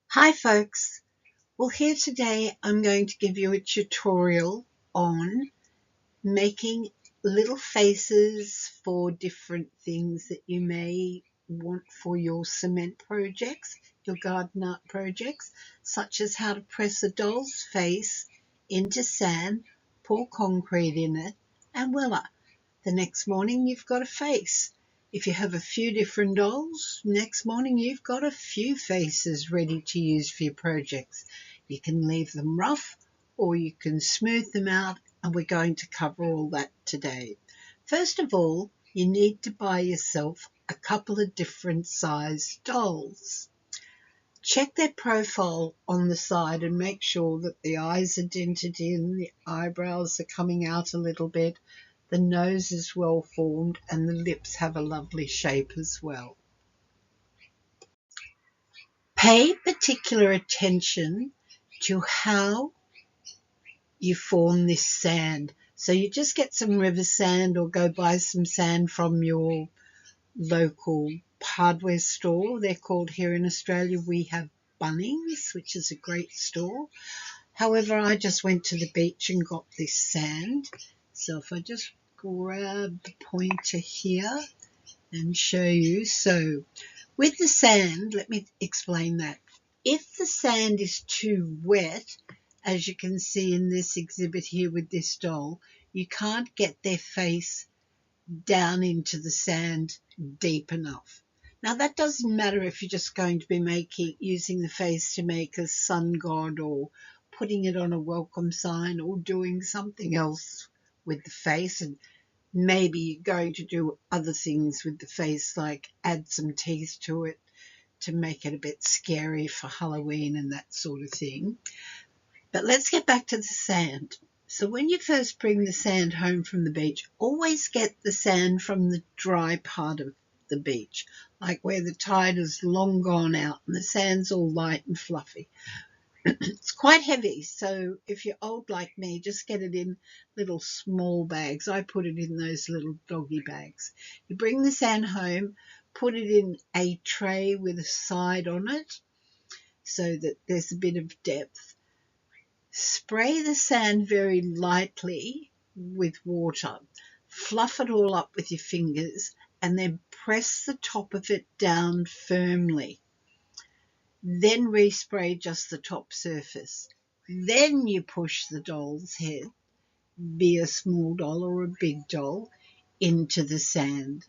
Hi folks, well here today I'm going to give you a tutorial on making little faces for different things that you may want for your cement projects, your garden art projects, such as how to press a doll's face into sand, pour concrete in it, and voila, the next morning you've got a face. If you have a few different dolls, next morning you've got a few faces ready to use for your projects. You can leave them rough or you can smooth them out, and we're going to cover all that today. First of all, you need to buy yourself a couple of different size dolls. Check their profile on the side and make sure that the eyes are dented in, the eyebrows are coming out a little bit, the nose is well formed, and the lips have a lovely shape as well. Pay particular attention to how you form this sand. So you just get some river sand or go buy some sand from your local hardware store. They're called here in Australia. We have Bunnings, which is a great store. However, I just went to the beach and got this sand. So if I just grab the pointer here and show you. So with the sand, let me explain that. If the sand is too wet, as you can see in this exhibit here with this doll, you can't get their face down into the sand deep enough. Now that doesn't matter if you're just going to be using the face to make a sun god or putting it on a welcome sign or doing something else with the face, and maybe you're going to do other things with the face like add some teeth to it to make it a bit scary for Halloween and that sort of thing. But let's get back to the sand. So when you first bring the sand home from the beach, always get the sand from the dry part of the beach, like where the tide has long gone out and the sand's all light and fluffy. It's quite heavy, so if you're old like me, just get it in little small bags. I put it in those little doggy bags. You bring the sand home, put it in a tray with a side on it so that there's a bit of depth. Spray the sand very lightly with water. Fluff it all up with your fingers and then press the top of it down firmly. Then respray just the top surface. Then you push the doll's head, be a small doll or a big doll, into the sand.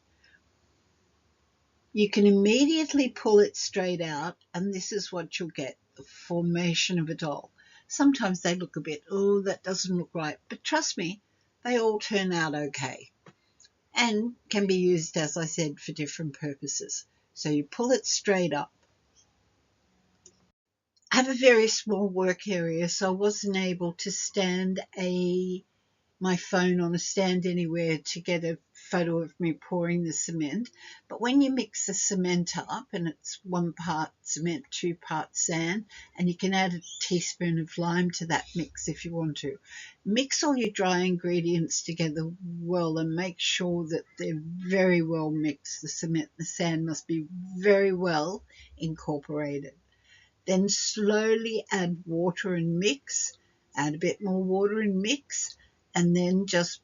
You can immediately pull it straight out, and this is what you'll get, the formation of a doll. Sometimes they look a bit, oh, that doesn't look right, but trust me, they all turn out okay and can be used, as I said, for different purposes. So you pull it straight up. I have a very small work area, so I wasn't able to stand my phone on a stand anywhere to get a photo of me pouring the cement. But when you mix the cement up, and it's 1 part cement, 2 parts sand, and you can add a teaspoon of lime to that mix if you want to. Mix all your dry ingredients together well and make sure that they're very well mixed. The cement and the sand must be very well incorporated. Then slowly add water and mix, add a bit more water and mix, and then just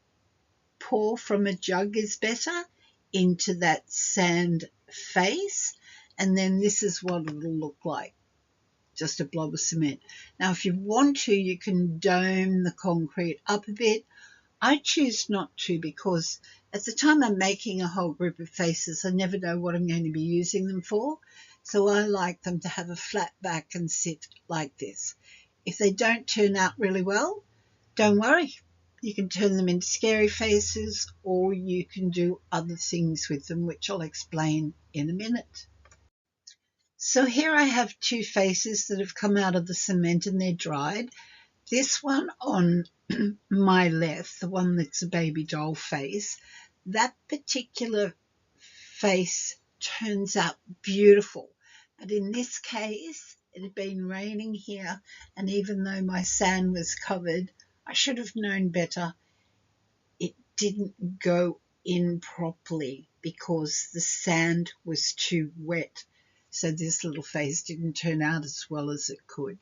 pour from a jug is better into that sand face. And then this is what it'll look like, just a blob of cement. Now, if you want to, you can dome the concrete up a bit. I choose not to because at the time I'm making a whole group of faces, I never know what I'm going to be using them for. So I like them to have a flat back and sit like this. If they don't turn out really well, don't worry. You can turn them into scary faces or you can do other things with them, which I'll explain in a minute. So here I have 2 faces that have come out of the cement and they're dried. This one on my left, the one that's a baby doll face, that particular face turns out beautiful. But in this case, it had been raining here, and even though my sand was covered, I should have known better. It didn't go in properly because the sand was too wet. so this little face didn't turn out as well as it could.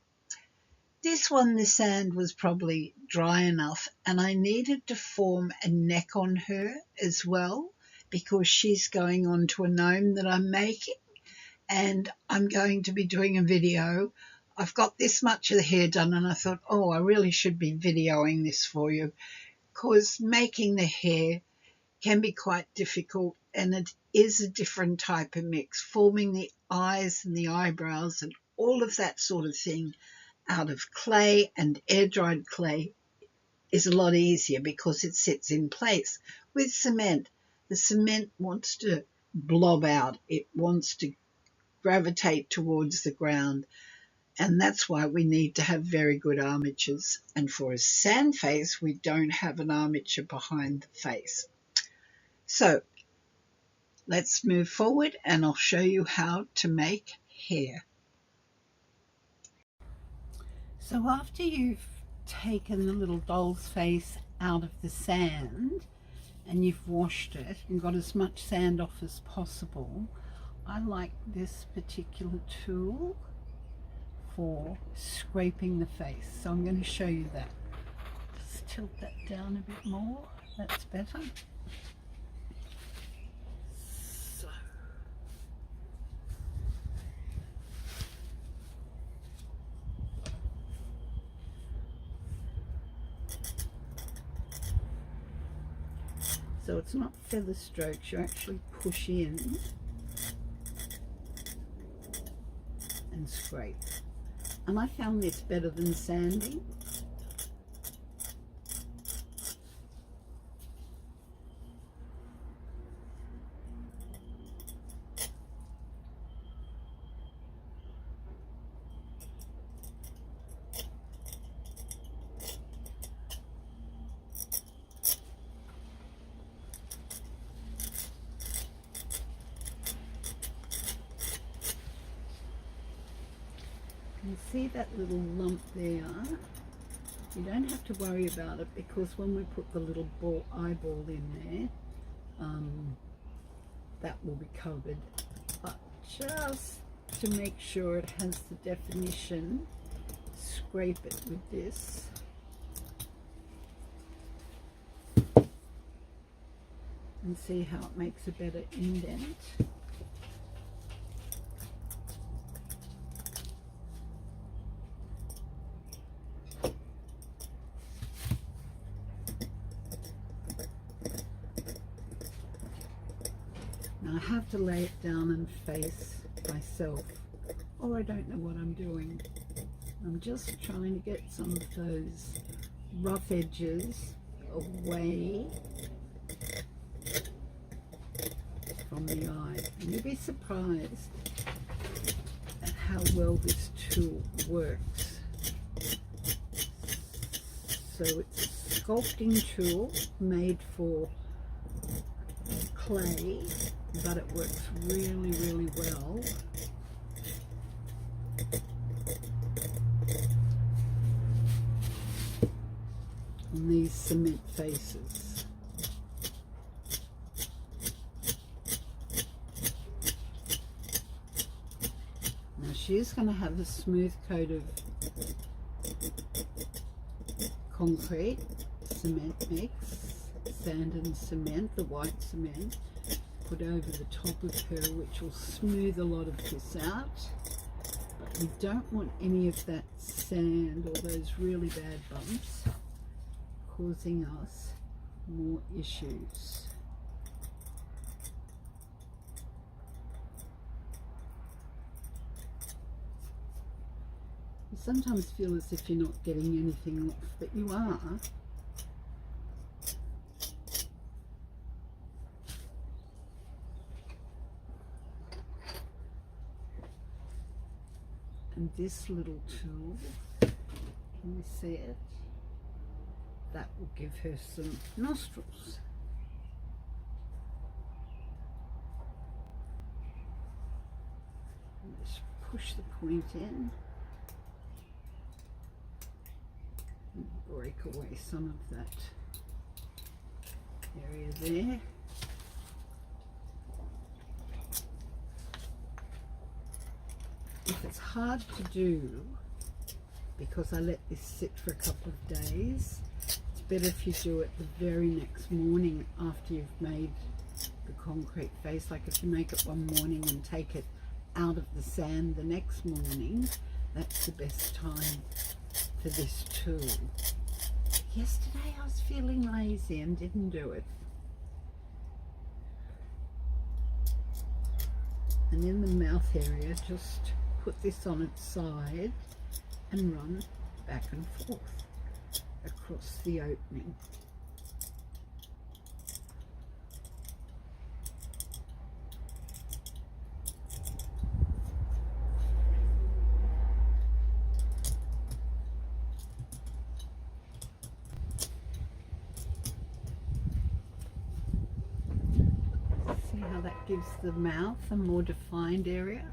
This one, the sand was probably dry enough, and I needed to form a neck on her as well, because she's going on to a gnome that I'm making, and I'm going to be doing a video. I've got this much of the hair done, and I thought, oh, I really should be videoing this for you, because making the hair can be quite difficult, and it is a different type of mix. Forming the eyes and the eyebrows and all of that sort of thing out of clay and air-dried clay is a lot easier because it sits in place. With cement, the cement wants to blob out. It wants to gravitate towards the ground, and that's why we need to have very good armatures. And for a sand face, we don't have an armature behind the face. So let's move forward, and I'll show you how to make hair. So after you've taken the little doll's face out of the sand and you've washed it and got as much sand off as possible, I like this particular tool for scraping the face. So I'm going to show you that. Just tilt that down a bit more. That's better. So it's not feather strokes, you actually push in and scrape. And I found this better than sanding. You see that little lump there? You don't have to worry about it, because when we put the little eyeball in there, that will be covered. But just to make sure it has the definition, scrape it with this. And see how it makes a better indent. Now I have to lay it down and face myself, or I don't know what I'm doing. I'm just trying to get some of those rough edges away from the eye. And you'll be surprised at how well this tool works. So it's a sculpting tool made for clay, but it works really, really well on these cement faces. Now she's going to have a smooth coat of concrete cement mix, sand and cement, the white cement, put over the top of her, which will smooth a lot of this out. But we don't want any of that sand or those really bad bumps causing us more issues. You sometimes feel as if you're not getting anything off, but you are. And this little tool, can you see it? That will give her some nostrils. And just push the point in and break away some of that area there. if it's hard to do, because I let this sit for a couple of days, it's better if you do it the very next morning after you've made the concrete face. Like if you make it one morning and take it out of the sand the next morning, that's the best time for this tool. Yesterday I was feeling lazy and didn't do it. And in the mouth area, just put this on its side and run back and forth across the opening. See how that gives the mouth a more defined area?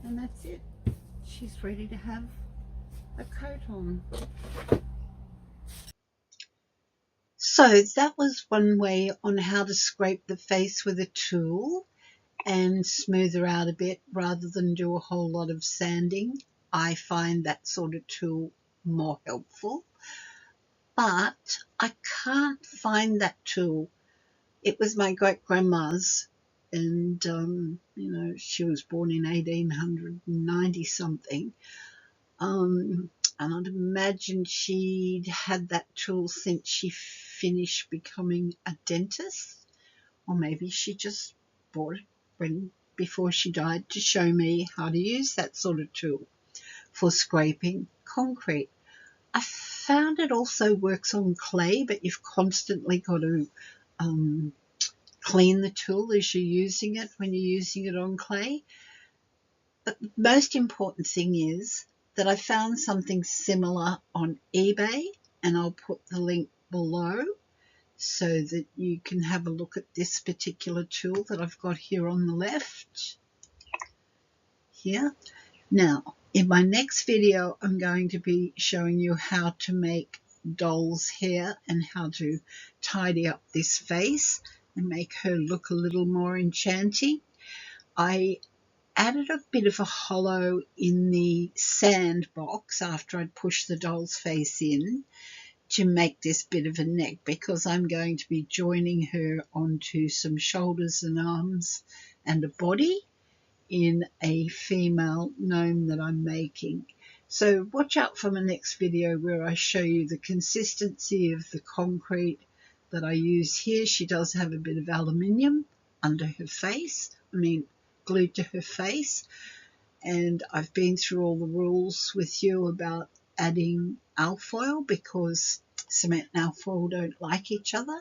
And that's it. She's ready to have a coat on. So that was one way on how to scrape the face with a tool and smooth her out a bit rather than do a whole lot of sanding. I find that sort of tool more helpful, but I can't find that tool. It was my great grandma's, and you know, she was born in 1890 something. And I'd imagine she'd had that tool since she finished becoming a dentist, or maybe she just bought it before she died to show me how to use that sort of tool for scraping concrete. I found it also works on clay, but you've constantly got to clean the tool as you're using it when you're using it on clay. But the most important thing is that I found something similar on eBay, and I'll put the link below so that you can have a look at this particular tool that I've got here on the left. Here. Now, in my next video, I'm going to be showing you how to make doll's hair and how to tidy up this face and make her look a little more enchanting. I added a bit of a hollow in the sand box after I'd pushed the doll's face in to make this bit of a neck, because I'm going to be joining her onto some shoulders and arms and a body in a female gnome that I'm making. So watch out for my next video where I show you the consistency of the concrete that I use here. She does have a bit of aluminium under her face, glued to her face, and I've been through all the rules with you about adding alfoil because cement and alfoil don't like each other.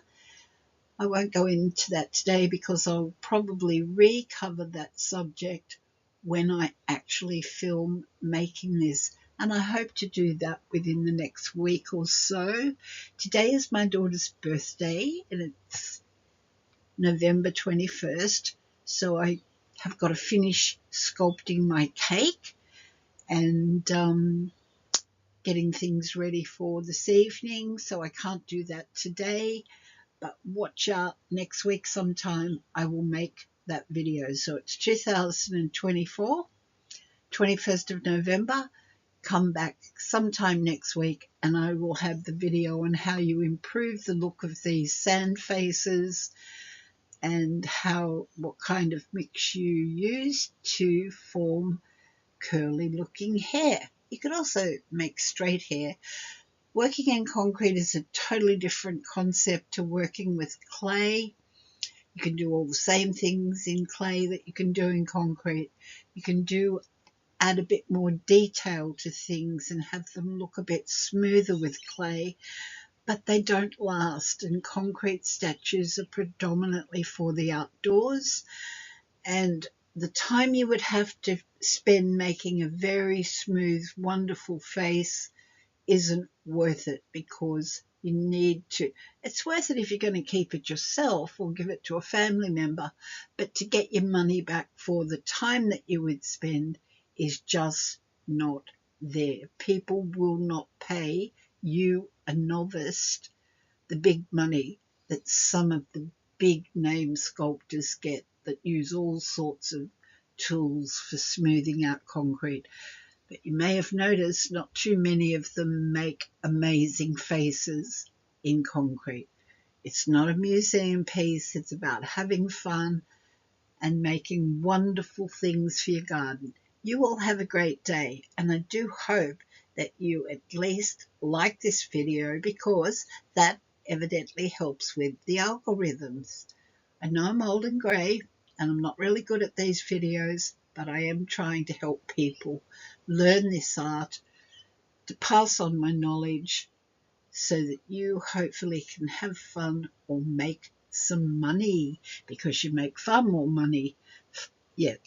I won't go into that today because I'll probably recover that subject when I actually film making this, and I hope to do that within the next week or so. Today is my daughter's birthday and it's November 21st, so I have got to finish sculpting my cake and getting things ready for this evening, so I can't do that today, but watch out, next week sometime I will make that video. So it's 2024, 21st of November. Come back sometime next week and I will have the video on how you improve the look of these sand faces and what kind of mix you use to form curly looking hair. You could also make straight hair. Working in concrete is a totally different concept to working with clay. You can do all the same things in clay that you can do in concrete. You can add a bit more detail to things and have them look a bit smoother with clay, but they don't last, and concrete statues are predominantly for the outdoors, and the time you would have to spend making a very smooth, wonderful face isn't worth it, because you need to, it's worth it if you're going to keep it yourself or give it to a family member, but to get your money back for the time that you would spend is just not there. People will not pay you, a novice, the big money that some of the big name sculptors get that use all sorts of tools for smoothing out concrete. But you may have noticed not too many of them make amazing faces in concrete. It's not a museum piece, it's about having fun and making wonderful things for your garden. You all have a great day, and I do hope that you at least like this video, because that evidently helps with the algorithms. I know I'm old and grey and I'm not really good at these videos, but I am trying to help people learn this art, to pass on my knowledge so that you hopefully can have fun or make some money, because you make far more money,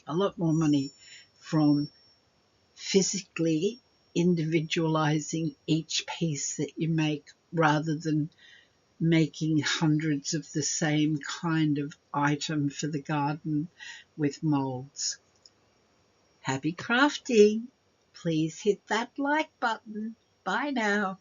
a lot more money, from physically individualizing each piece that you make rather than making hundreds of the same kind of item for the garden with molds. Happy crafting! Please hit that like button. Bye now.